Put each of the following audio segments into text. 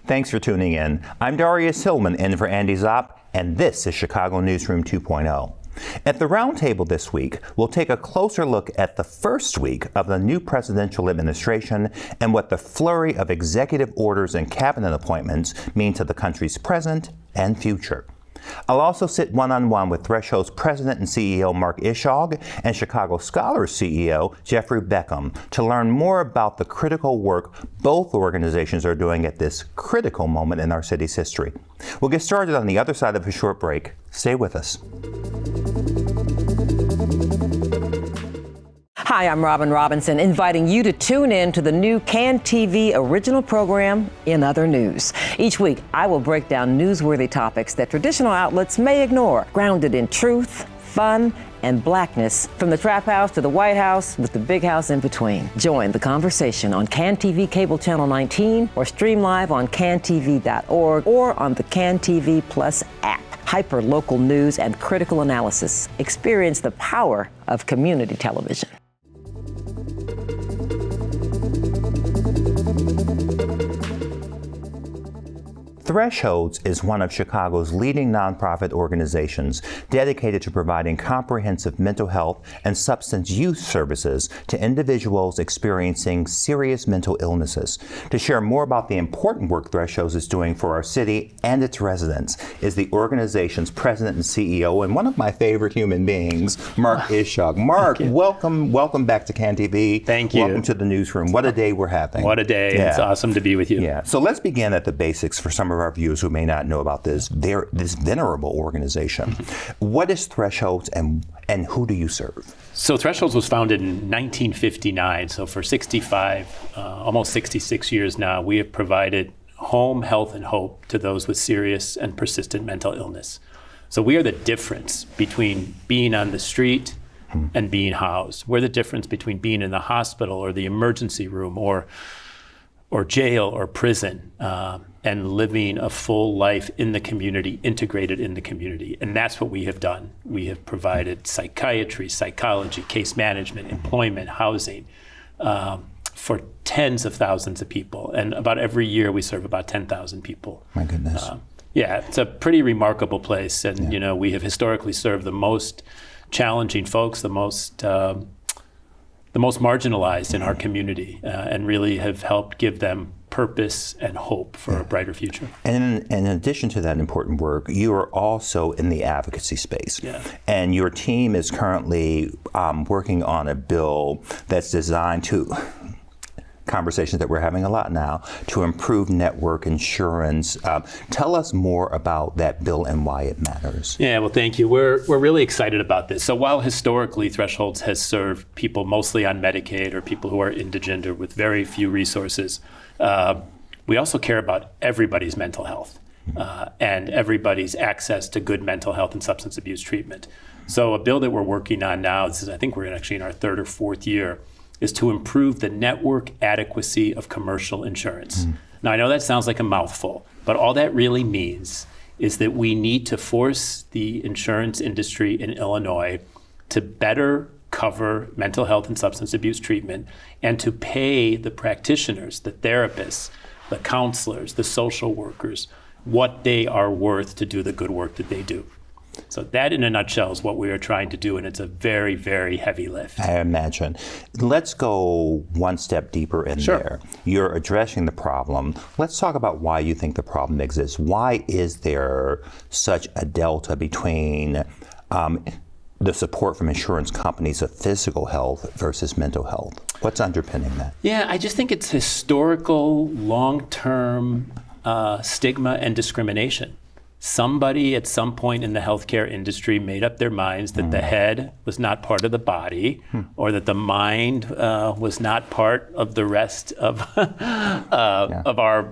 Thanks for tuning in. I'm Darrious Hilmon in for Andy Zopp, and this is Chicago Newsroom 2.0. At the roundtable this week, we'll take a closer look at the first week of the new presidential administration and what the flurry of executive orders and cabinet appointments mean to the country's present and future. I'll also sit one-on-one with Threshold's president and CEO Mark Ishaug and Chicago Scholars CEO Jeffery Beckham to learn more about the critical work both organizations are doing at this critical moment in our city's history. We'll get started on the other side of a short break. Stay with us. Hi, I'm Robin Robinson, inviting you to tune in to the new CAN TV original program, In Other News. Each week, I will break down newsworthy topics that traditional outlets may ignore, grounded in truth, fun, and blackness, from the trap house to the White House, with the big house in between. Join the conversation on CAN TV Cable Channel 19, or stream live on cantv.org or on the CAN TV Plus app. Hyper-local news and critical analysis. Experience the power of community television. Thresholds is one of Chicago's leading nonprofit organizations dedicated to providing comprehensive mental health and substance use services to individuals experiencing serious mental illnesses. To share more about the important work Thresholds is doing for our city and its residents is the organization's president and CEO and one of my favorite human beings, Mark Ishaug. Mark, welcome back to CAN TV. Thank you. Welcome to the newsroom. What a day we're having. What a day. Yeah. It's awesome to be with you. Yeah. So let's begin at the basics for some of our viewers who may not know about this venerable organization. What is Thresholds and who do you serve? So Thresholds was founded in 1959. So for 65, almost 66 years now, we have provided home, health, and hope to those with serious and persistent mental illness. So we are the difference between being on the street and being housed. We're the difference between being in the hospital or the emergency room or jail or prison, and living a full life in the community, integrated in the community. And that's what we have done. We have provided psychiatry, psychology, case management, employment, housing for tens of thousands of people. And about every year we serve about 10,000 people. My goodness. Yeah, it's a pretty remarkable place. And you know, we have historically served the most challenging folks, the most marginalized in our community, and really have helped give them purpose and hope for a brighter future. And in addition to that important work, you are also in the advocacy space. Yeah. And your team is currently working on a bill that's designed to, conversations that we're having a lot now, to improve network insurance. Tell us more about that bill and why it matters. Yeah, well, thank you. We're really excited about this. So while historically Thresholds has served people mostly on Medicaid or people who are indigent or with very few resources, we also care about everybody's mental health and everybody's access to good mental health and substance abuse treatment. So a bill that we're working on now, I think we're actually in our third or fourth year, is to improve the network adequacy of commercial insurance. Now, I know that sounds like a mouthful, but all that really means is that we need to force the insurance industry in Illinois to better cover mental health and substance abuse treatment and to pay the practitioners, the therapists, the counselors, the social workers, what they are worth to do the good work that they do. So that, in a nutshell, is what we are trying to do, and it's a very, very heavy lift. I imagine. Let's go one step deeper in there. You're addressing the problem. Let's talk about why you think the problem exists. Why is there such a delta between the support from insurance companies of physical health versus mental health? What's underpinning that? Yeah, I just think it's historical, long-term stigma and discrimination. Somebody at some point in the healthcare industry made up their minds that the head was not part of the body, or that the mind was not part of the rest of our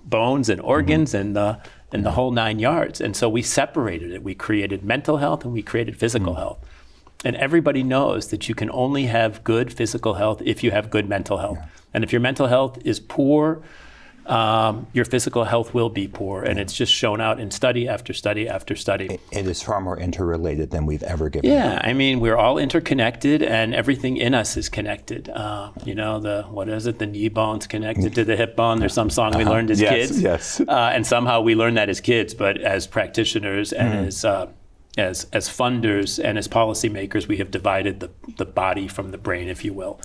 bones and organs and the whole 9 yards. And so we separated it. We created mental health and we created physical health. And everybody knows that you can only have good physical health if you have good mental health. And if your mental health is poor, your physical health will be poor. And it's just shown out in study after study after study. It is far more interrelated than we've ever given. Yeah, I mean, we're all interconnected, and everything in us is connected. The knee bone's connected to the hip bone. There's some song we learned as kids. Yes. And somehow we learn that as kids, but as practitioners and as funders and as policymakers, we have divided the body from the brain, if you will.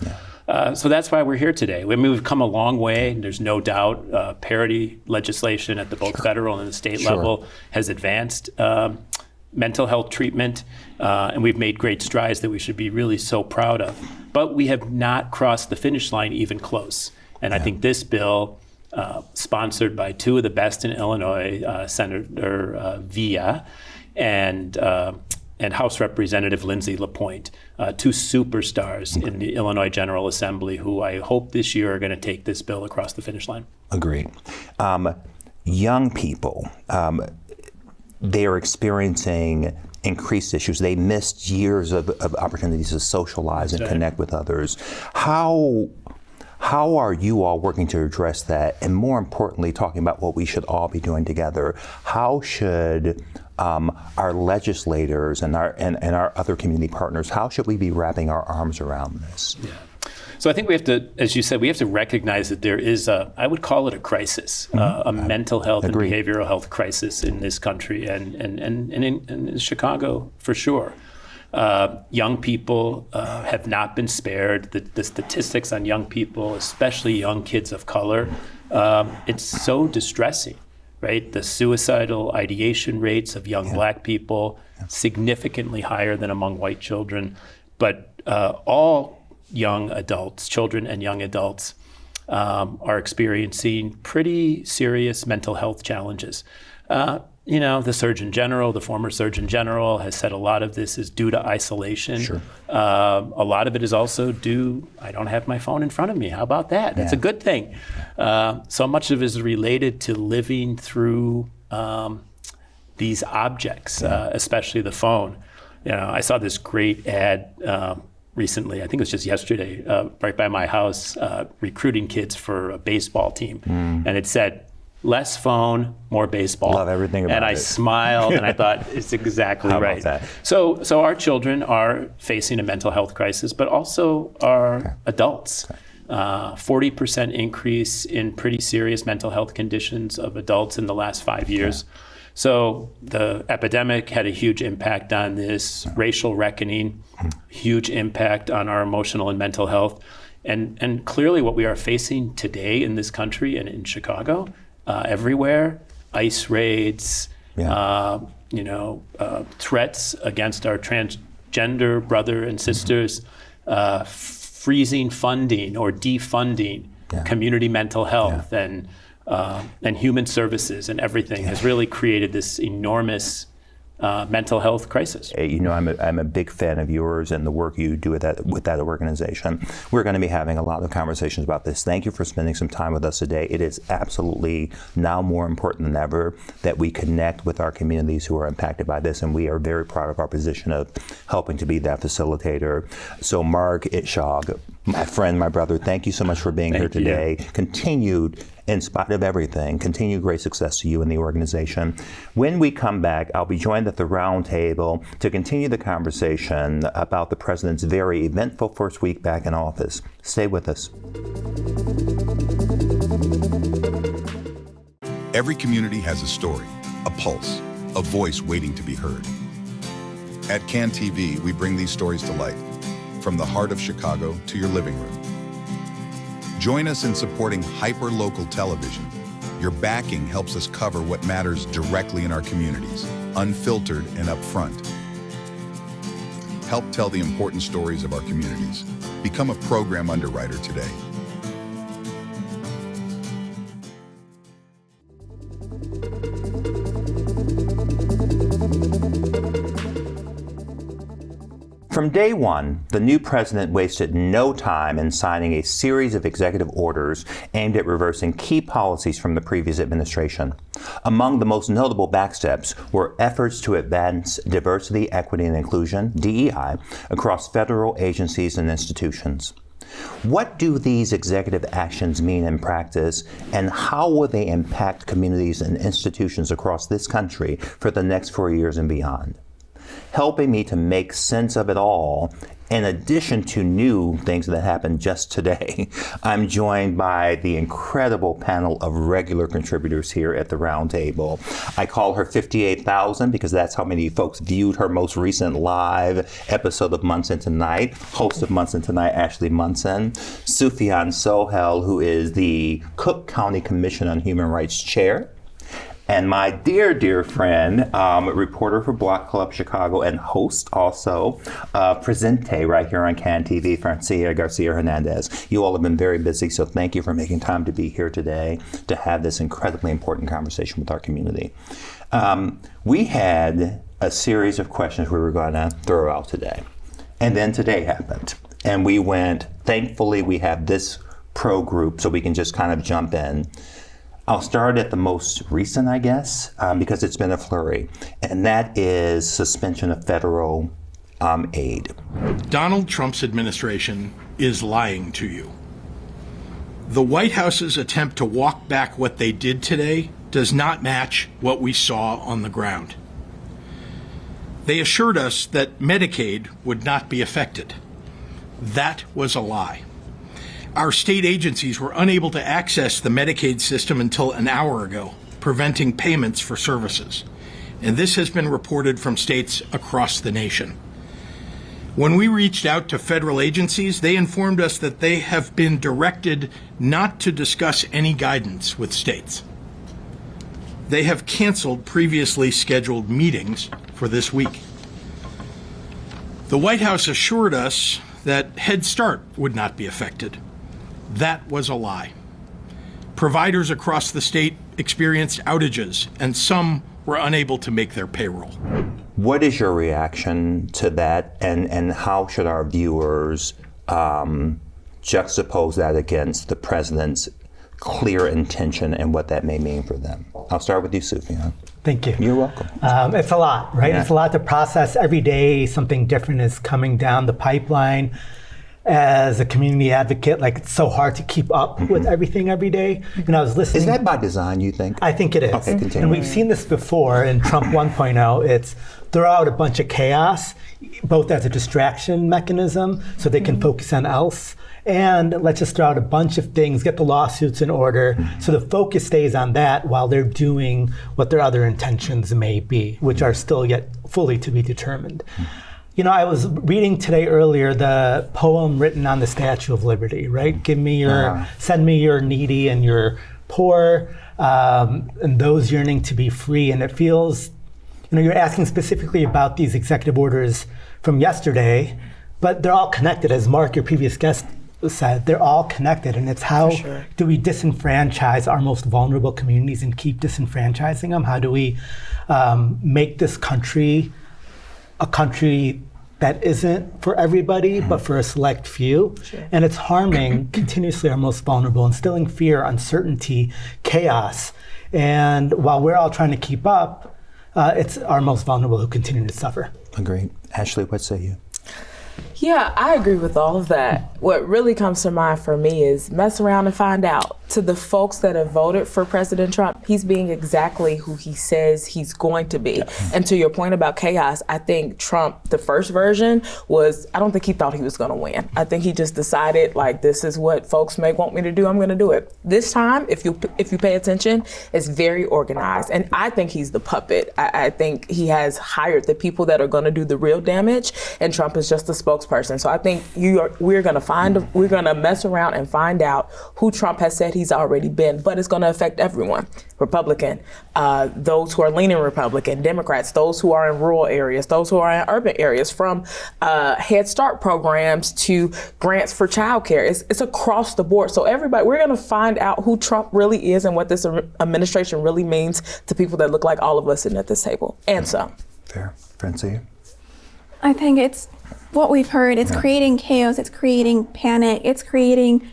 So that's why we're here today. I mean, we've come a long way. There's no doubt parity legislation at the both federal and the state level has advanced mental health treatment, and we've made great strides that we should be really so proud of. But we have not crossed the finish line even close. And I think this bill, sponsored by two of the best in Illinois, Senator Villa and House Representative Lindsay LaPointe, two superstars in the Illinois General Assembly who I hope this year are going to take this bill across the finish line. Agreed. Young people, they are experiencing increased issues. They missed years of opportunities to socialize and connect with others. How are you all working to address that? And more importantly, talking about what we should all be doing together. How should our legislators and our other community partners, how should we be wrapping our arms around this? Yeah. So I think we have to, as you said, we have to recognize that there is I would call it a crisis, a mental health and behavioral health crisis in this country and in Chicago for sure. Young people have not been spared. The statistics on young people, especially young kids of color, it's so distressing, right? The suicidal ideation rates of young Black people, significantly higher than among white children. But all young adults, children and young adults, are experiencing pretty serious mental health challenges. The Surgeon General, the former Surgeon General, has said a lot of this is due to isolation. Sure. A lot of it is also due, I don't have my phone in front of me. How about that? That's a good thing. So much of it is related to living through these objects, especially the phone. I saw this great ad recently, I think it was just yesterday, right by my house, recruiting kids for a baseball team. And it said, less phone, more baseball. Love everything about it. And I smiled and I thought, it's exactly How right. about that? So our children are facing a mental health crisis, but also our adults. 40% increase in pretty serious mental health conditions of adults in the last 5 years. So the epidemic had a huge impact on this, racial reckoning, huge impact on our emotional and mental health. And clearly what we are facing today in this country and in Chicago, everywhere, ICE raids, threats against our transgender brother and sisters, freezing funding or defunding community mental health and human services and everything has really created this enormous mental health crisis. I'm a big fan of yours and the work you do with that organization. We're going to be having a lot of conversations about this. Thank you for spending some time with us today. It is absolutely now more important than ever that we connect with our communities who are impacted by this, and we are very proud of our position of helping to be that facilitator. So Mark Ishaug, my friend, my brother, thank you so much for being here today. Continued, in spite of everything, continued great success to you and the organization. When we come back, I'll be joined at the roundtable to continue the conversation about the president's very eventful first week back in office. Stay with us. Every community has a story, a pulse, a voice waiting to be heard. At CAN TV, we bring these stories to life, from the heart of Chicago to your living room. Join us in supporting hyper-local television. Your backing helps us cover what matters directly in our communities, unfiltered and upfront. Help tell the important stories of our communities. Become a program underwriter today. From day one, the new president wasted no time in signing a series of executive orders aimed at reversing key policies from the previous administration. Among the most notable backsteps were efforts to advance diversity, equity, and inclusion, DEI, across federal agencies and institutions. What do these executive actions mean in practice, and how will they impact communities and institutions across this country for the next 4 years and beyond? Helping me to make sense of it all, in addition to new things that happened just today, I'm joined by the incredible panel of regular contributors here at the Roundtable. I call her 58,000 because that's how many folks viewed her most recent live episode of Munson Tonight. Host of Munson Tonight, Ashley Munson. Sufyan Sohel, who is the Cook County Commission on Human Rights Chair. And my dear, dear friend, reporter for Block Club Chicago and host also, presente right here on CAN TV, Francia Garcia Hernandez. You all have been very busy, so thank you for making time to be here today to have this incredibly important conversation with our community. We had a series of questions we were going to throw out today. And then today happened. And we went, thankfully we have this pro group so we can just kind of jump in. I'll start at the most recent, I guess, because it's been a flurry, and that is suspension of federal aid. Donald Trump's administration is lying to you. The White House's attempt to walk back what they did today does not match what we saw on the ground. They assured us that Medicaid would not be affected. That was a lie. Our state agencies were unable to access the Medicaid system until an hour ago, preventing payments for services. And this has been reported from states across the nation. When we reached out to federal agencies, they informed us that they have been directed not to discuss any guidance with states. They have canceled previously scheduled meetings for this week. The White House assured us that Head Start would not be affected. That was a lie. Providers across the state experienced outages, and some were unable to make their payroll. What is your reaction to that, and how should our viewers juxtapose that against the president's clear intention and what that may mean for them? I'll start with you, Sufyan. Thank you. You're welcome. It's a lot, right? Yeah. It's a lot to process. Every day, something different is coming down the pipeline. As a community advocate, like, it's so hard to keep up with everything every day. And I was listening. Is that by design, you think? I think it is. Okay, continue. And we've seen this before in Trump 1.0. It's throw out a bunch of chaos, both as a distraction mechanism so they can focus on else, and let's just throw out a bunch of things, get the lawsuits in order, so the focus stays on that while they're doing what their other intentions may be, which are still yet fully to be determined. You know, I was reading today earlier the poem written on the Statue of Liberty, right? Send me your needy and your poor, and those yearning to be free. And it feels, you know, you're asking specifically about these executive orders from yesterday, but they're all connected, as Mark, your previous guest, said. They're all connected, and it's how do we disenfranchise our most vulnerable communities and keep disenfranchising them? How do we make this country a country that isn't for everybody, but for a select few? And it's harming continuously our most vulnerable, instilling fear, uncertainty, chaos. And while we're all trying to keep up, it's our most vulnerable who continue to suffer. Agreed. Ashley, what say you? Yeah, I agree with all of that. What really comes to mind for me is mess around and find out. To the folks that have voted for President Trump, he's being exactly who he says he's going to be. And to your point about chaos, I think Trump, the first version was, I don't think he thought he was going to win. I think he just decided, like, this is what folks may want me to do, I'm going to do it. This time, if you pay attention, it's very organized. And I think he's the puppet. I think he has hired the people that are going to do the real damage, and Trump is just the spokesperson. So I think we're going to mess around and find out who Trump has said he's already been, but it's going to affect everyone. Republican, those who are leaning Republican, Democrats, those who are in rural areas, those who are in urban areas, from Head Start programs to grants for childcare. It's across the board. So everybody, we're going to find out who Trump really is and what this administration really means to people that look like all of us sitting at this table, and some. Fair. Francia? I think it's what we've heard. It's creating chaos. It's creating panic. It's creating,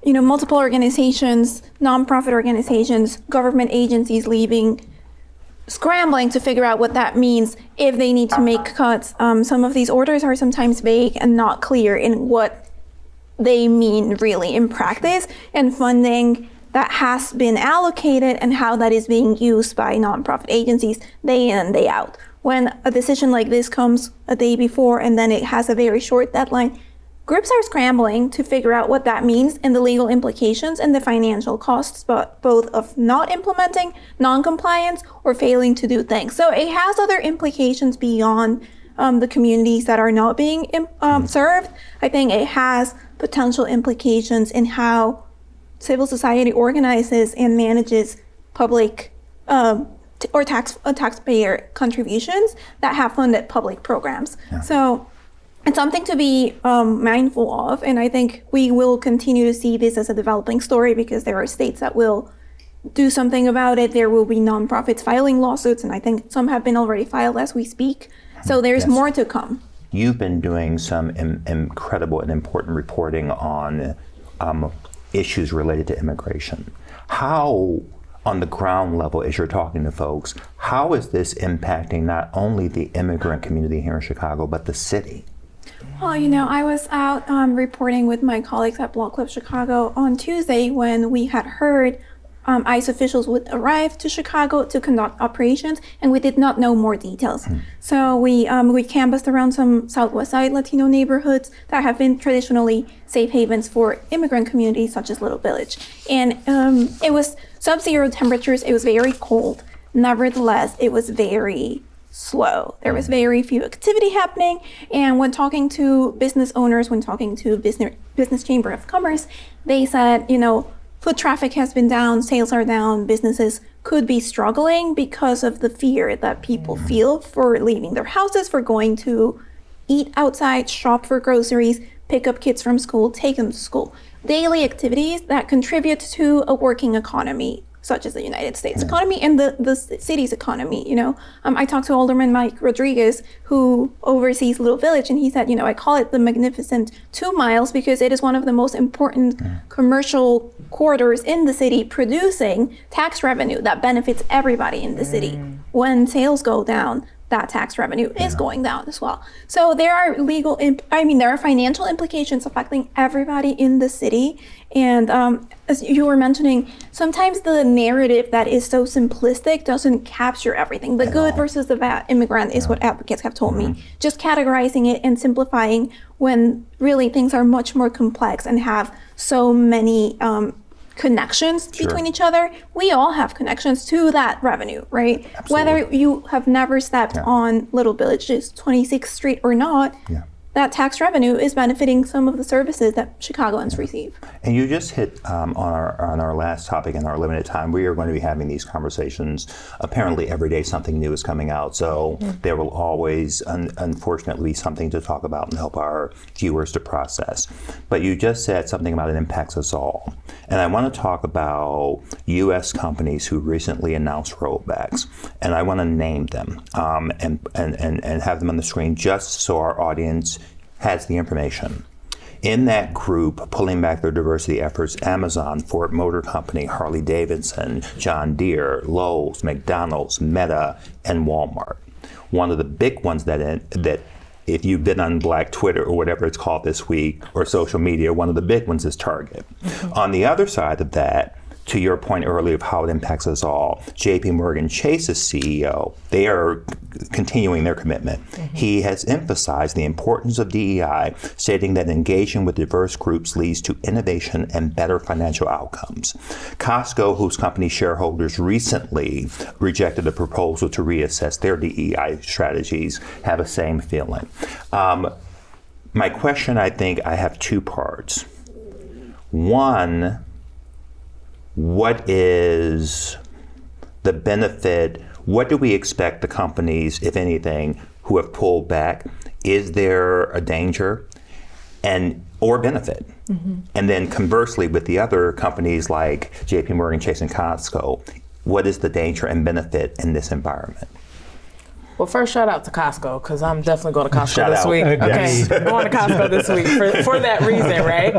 multiple organizations, nonprofit organizations, government agencies leaving, scrambling to figure out what that means if they need to make cuts. Some of these orders are sometimes vague and not clear in what they mean really in practice, and funding that has been allocated and how that is being used by nonprofit agencies day in and day out. When a decision like this comes a day before and then it has a very short deadline, groups are scrambling to figure out what that means and the legal implications and the financial costs, but both of not implementing, non-compliance, or failing to do things. So it has other implications beyond the communities that are not being served. I think it has potential implications in how civil society organizes and manages public or taxpayer contributions that have funded public programs. Yeah. So it's something to be mindful of, and I think we will continue to see this as a developing story because there are states that will do something about it. There will be nonprofits filing lawsuits, and I think some have been already filed as we speak. So there's more to come. You've been doing some incredible and important reporting on issues related to immigration. How, on the ground level, as you're talking to folks, how is this impacting not only the immigrant community here in Chicago, but the city? Well, I was out reporting with my colleagues at Blog Club Chicago on Tuesday when we had heard ICE officials would arrive to Chicago to conduct operations, and we did not know more details. So we canvassed around some Southwest Side Latino neighborhoods that have been traditionally safe havens for immigrant communities, such as Little Village. And it was sub-zero temperatures. It was very cold. Nevertheless, it was very slow. There was very few activity happening. And when talking to business owners, when talking to business Chamber of Commerce, they said, foot traffic has been down, sales are down, businesses could be struggling because of the fear that people feel for leaving their houses, for going to eat outside, shop for groceries, pick up kids from school, take them to school. Daily activities that contribute to a working economy, such as the United States economy and the city's economy. I talked to Alderman Mike Rodriguez, who oversees Little Village, and he said, I call it the magnificent 2 miles because it is one of the most important commercial corridors in the city, producing tax revenue that benefits everybody in the city. When sales go down, that tax revenue is going down as well. So there are there are financial implications affecting everybody in the city. And as you were mentioning, sometimes the narrative that is so simplistic doesn't capture everything. The good versus the bad immigrant is what advocates have told me. Just categorizing it and simplifying when really things are much more complex and have so many connections between each other. We all have connections to that revenue, right? Absolutely. Whether you have never stepped on Little Village's 26th Street or not, that tax revenue is benefiting some of the services that Chicagoans receive. And you just hit on our last topic in our limited time. We are going to be having these conversations. Apparently every day something new is coming out, so there will always, unfortunately, be something to talk about and help our viewers to process. But you just said something about it impacts us all. And I want to talk about U.S. companies who recently announced rollbacks. And I want to name them and have them on the screen just so our audience has the information. In that group, pulling back their diversity efforts, Amazon, Ford Motor Company, Harley Davidson, John Deere, Lowe's, McDonald's, Meta, and Walmart. One of the big ones that if you've been on Black Twitter or whatever it's called this week, or social media, one of the big ones is Target. On the other side of that, to your point earlier of how it impacts us all, JP Morgan Chase's CEO, they are continuing their commitment. He has emphasized the importance of DEI, stating that engaging with diverse groups leads to innovation and better financial outcomes. Costco, whose company shareholders recently rejected a proposal to reassess their DEI strategies, have the same feeling. My question, I think, I have two parts. One, what is the benefit? What do we expect the companies, if anything, who have pulled back? Is there a danger or benefit? And then conversely, with the other companies like JP Morgan Chase and Costco, what is the danger and benefit in this environment? Well, first, shout out to Costco, because I'm definitely going to Costco this week. Yes. Okay, going to Costco this week for that reason, right?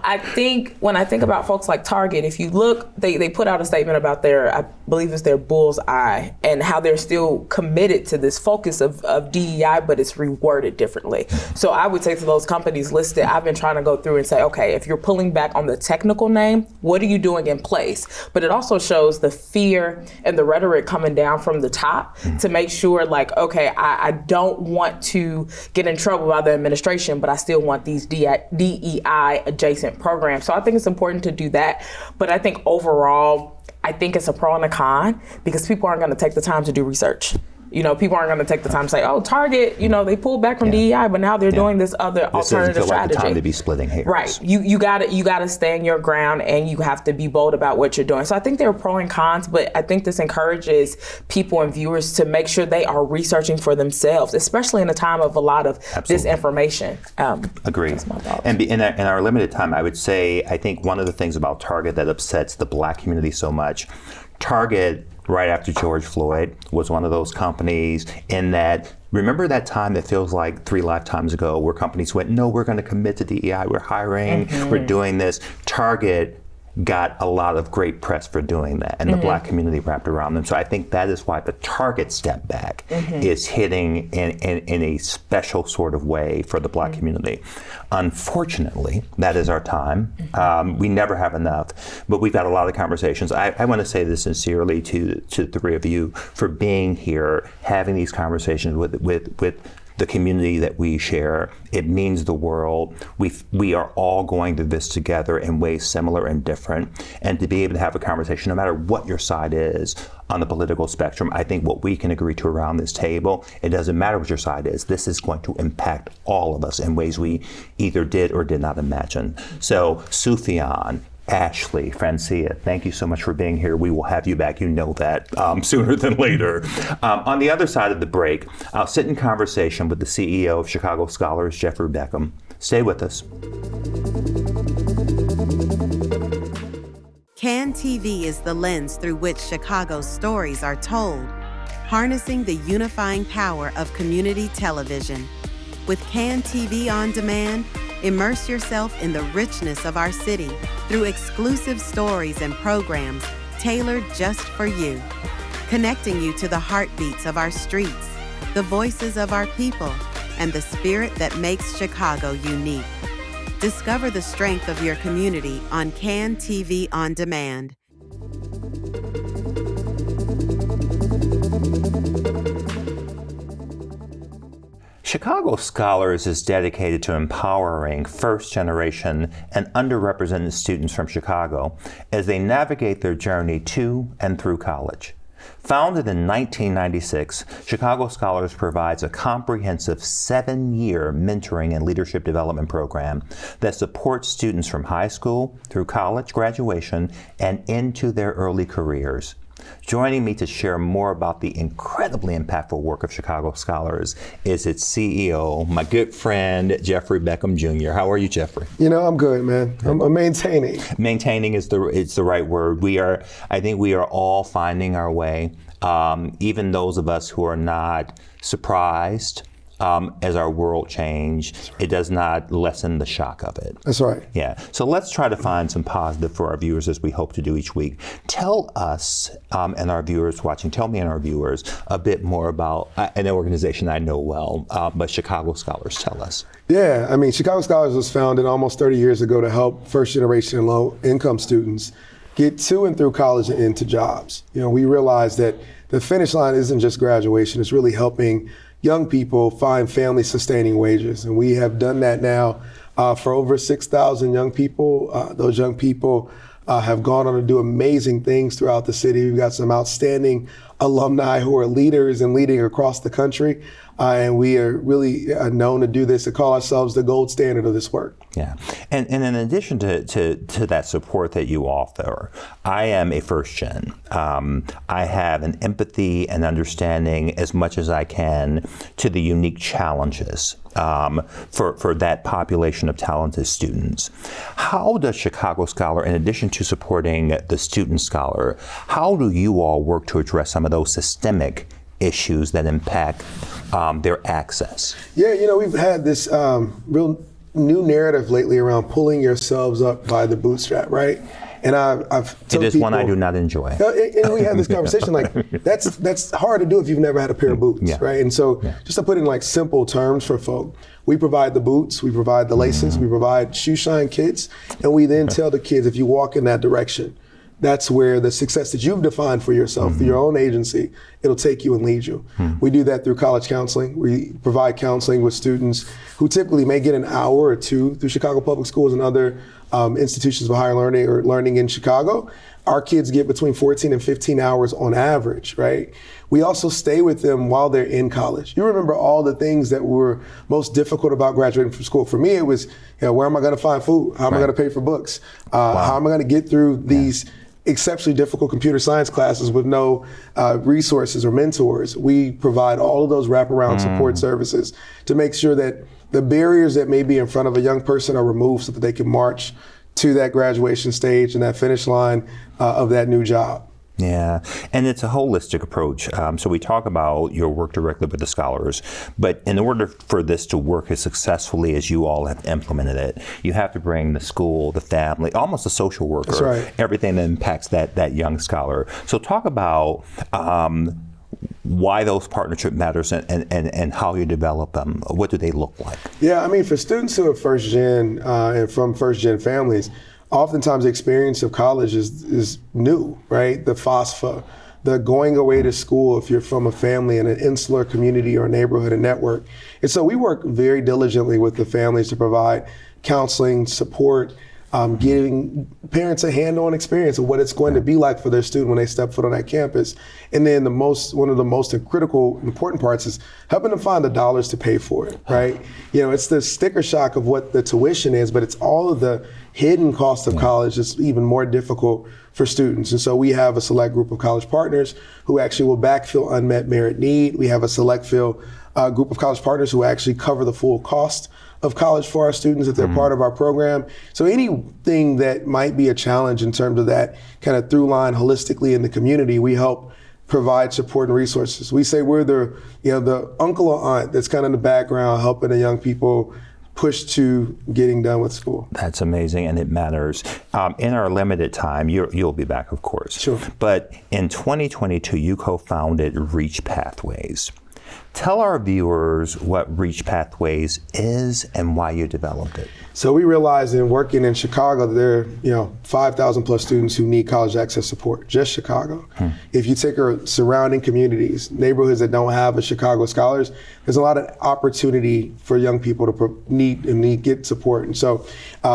I think when I think about folks like Target, if you look, they put out a statement about their, believe it's their bull's eye, and how they're still committed to this focus of DEI, but it's reworded differently. So I would say to those companies listed, I've been trying to go through and say, okay, if you're pulling back on the technical name, what are you doing in place? But it also shows the fear and the rhetoric coming down from the top to make sure, like, okay, I don't want to get in trouble by the administration, but I still want these DEI adjacent programs. So I think it's important to do that. But I think overall, I think it's a pro and a con, because people aren't going to take the time to do research. You know, people aren't going to take the time to say, oh, Target, you know, they pulled back from DEI, but now they're doing this other alternative strategy. Like the time to be splitting hairs. Right. You gotta stand your ground, and you have to be bold about what you're doing. So I think there are pro and cons, but I think this encourages people and viewers to make sure they are researching for themselves, especially in a time of a lot of disinformation. Agreed. That's my thoughts. And in our limited time, I would say, I think one of the things about Target that upsets the Black community so much, Target, right after George Floyd, was one of those companies in that, remember that time that feels like 3 lifetimes ago where companies went, no, we're going to commit to DEI, we're hiring, we're doing this. Target got a lot of great press for doing that, and the Black community wrapped around them. So I think that is why the Target step back is hitting in a special sort of way for the Black community. Unfortunately, that is our time. We never have enough, but we've got a lot of conversations. I want to say this sincerely to the three of you for being here, having these conversations with the community that we share. It means the world. We are all going through this together in ways similar and different. And to be able to have a conversation, no matter what your side is on the political spectrum, I think what we can agree to around this table, it doesn't matter what your side is, this is going to impact all of us in ways we either did or did not imagine. So Sufyan, Ashley, Francia, thank you so much for being here. We will have you back, you know that, sooner than later. On the other side of the break, I'll sit in conversation with the CEO of Chicago Scholars, Jeffery Beckham. Stay with us. CAN TV is the lens through which Chicago's stories are told, harnessing the unifying power of community television. With CAN TV On Demand, immerse yourself in the richness of our city through exclusive stories and programs tailored just for you, connecting you to the heartbeats of our streets, the voices of our people, and the spirit that makes Chicago unique. Discover the strength of your community on CAN TV On Demand. Chicago Scholars is dedicated to empowering first-generation and underrepresented students from Chicago as they navigate their journey to and through college. Founded in 1996, Chicago Scholars provides a comprehensive 7-year mentoring and leadership development program that supports students from high school through college graduation and into their early careers. Joining me to share more about the incredibly impactful work of Chicago Scholars is its CEO, my good friend, Jeffery Beckham Jr. How are you, Jeffrey? You know, I'm good, man. I'm maintaining. Maintaining is the right word. I think we are all finding our way, even those of us who are not surprised as our world changed. It does not lessen the shock of it. That's right. Yeah. So let's try to find some positive for our viewers as we hope to do each week. Tell us and our viewers watching, tell me and our viewers a bit more about an organization I know well, but Chicago Scholars, tell us. Yeah, I mean, Chicago Scholars was founded almost 30 years ago to help first generation and low income students get to and through college and into jobs. You know, we realized that the finish line isn't just graduation, it's really helping young people find family sustaining wages. And we have done that now for over 6,000 young people. Those young people have gone on to do amazing things throughout the city. We've got some outstanding alumni who are leaders and leading across the country. And we are really known to do this, to call ourselves the gold standard of this work. Yeah, and in addition to that support that you offer, I am a first gen. I have an empathy and understanding as much as I can to the unique challenges for that population of talented students. How does Chicago Scholar, in addition to supporting the student scholar, how do you all work to address some of those systemic issues that impact their access? Yeah, you know, we've had this real new narrative lately around pulling yourselves up by the bootstrap, right? And I've told it is people, one I do not enjoy. And we had this conversation, like, that's hard to do if you've never had a pair of boots, right? And so just to put it in like simple terms for folk, we provide the boots, we provide the laces, we provide shoe shine kits, and we then tell the kids, if you walk in that direction, that's where the success that you've defined for yourself, through your own agency, it'll take you and lead you. We do that through college counseling. We provide counseling with students who typically may get an hour or two through Chicago Public Schools and other institutions of higher learning or learning in Chicago. Our kids get between 14 and 15 hours on average, right? We also stay with them while they're in college. You remember all the things that were most difficult about graduating from school. For me, it was, where am I going to find food? How am I going to pay for books? How am I going to get through these exceptionally difficult computer science classes with no resources or mentors? We provide all of those wraparound support services to make sure that the barriers that may be in front of a young person are removed so that they can march to that graduation stage and that finish line of that new job. Yeah, and it's a holistic approach. So we talk about your work directly with the scholars, but in order for this to work as successfully as you all have implemented it, you have to bring the school, the family, almost a social worker, that's right, everything that impacts that young scholar. So talk about why those partnership matters and how you develop them. What do they look like? Yeah, I mean, for students who are first gen and from first gen families, oftentimes the experience of college is new, right? The FOSFA, the going away to school if you're from a family in an insular community or neighborhood and network. And so we work very diligently with the families to provide counseling, support, giving parents a hand-on experience of what it's going to be like for their student when they step foot on that campus. And then one of the most critical, important parts is helping them find the dollars to pay for it, right? It's the sticker shock of what the tuition is, but it's all of the hidden costs of college that's even more difficult for students. And so we have a select group of college partners who actually will backfill unmet merit need. We have a select group of college partners who actually cover the full cost of college for our students if they're part of our program. So anything that might be a challenge in terms of that kind of through line holistically in the community, we help provide support and resources. We say we're the uncle or aunt that's kind of in the background helping the young people push to getting done with school. That's amazing, and it matters. In our limited time, you'll be back, of course. Sure. But in 2022, you co-founded Reach Pathways. Tell our viewers what Reach Pathways is and why you developed it. So we realized in working in Chicago, there are 5,000 plus students who need college access support, just Chicago. If you take our surrounding communities, neighborhoods that don't have a Chicago scholars, there's a lot of opportunity for young people to get support. And so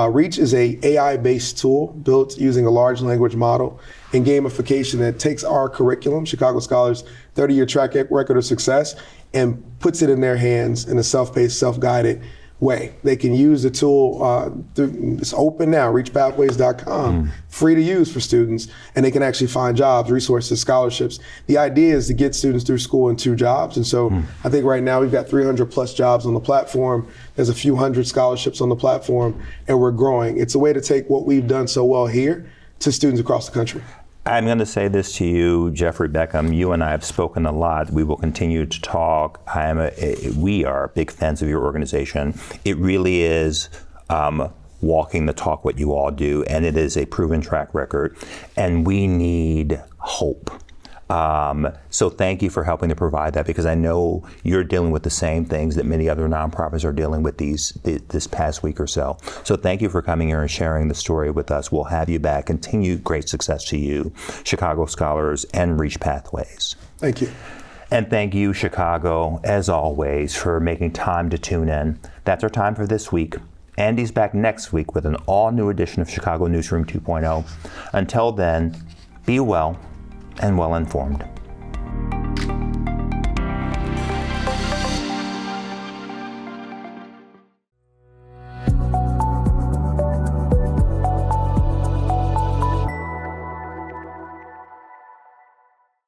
Reach is a AI-based tool built using a large language model and gamification that takes our curriculum, Chicago Scholars' 30-year track record of success, and puts it in their hands in a self-paced, self-guided way. They can use the tool, it's open now, reachpathways.com, free to use for students, and they can actually find jobs, resources, scholarships. The idea is to get students through school and 2 jobs. And so I think right now we've got 300 plus jobs on the platform. There's a few hundred scholarships on the platform, and we're growing. It's a way to take what we've done so well here to students across the country. I'm going to say this to you, Jeffery Beckham. You and I have spoken a lot. We will continue to talk. We are big fans of your organization. It really is walking the talk, what you all do, and it is a proven track record. And we need hope. So thank you for helping to provide that, because I know you're dealing with the same things that many other nonprofits are dealing with this past week or so. So thank you for coming here and sharing the story with us. We'll have you back. Continued great success to you, Chicago Scholars and Reach Pathways. Thank you. And thank you, Chicago, as always, for making time to tune in. That's our time for this week. Andy's back next week with an all-new edition of Chicago Newsroom 2.0. Until then, be well and well informed.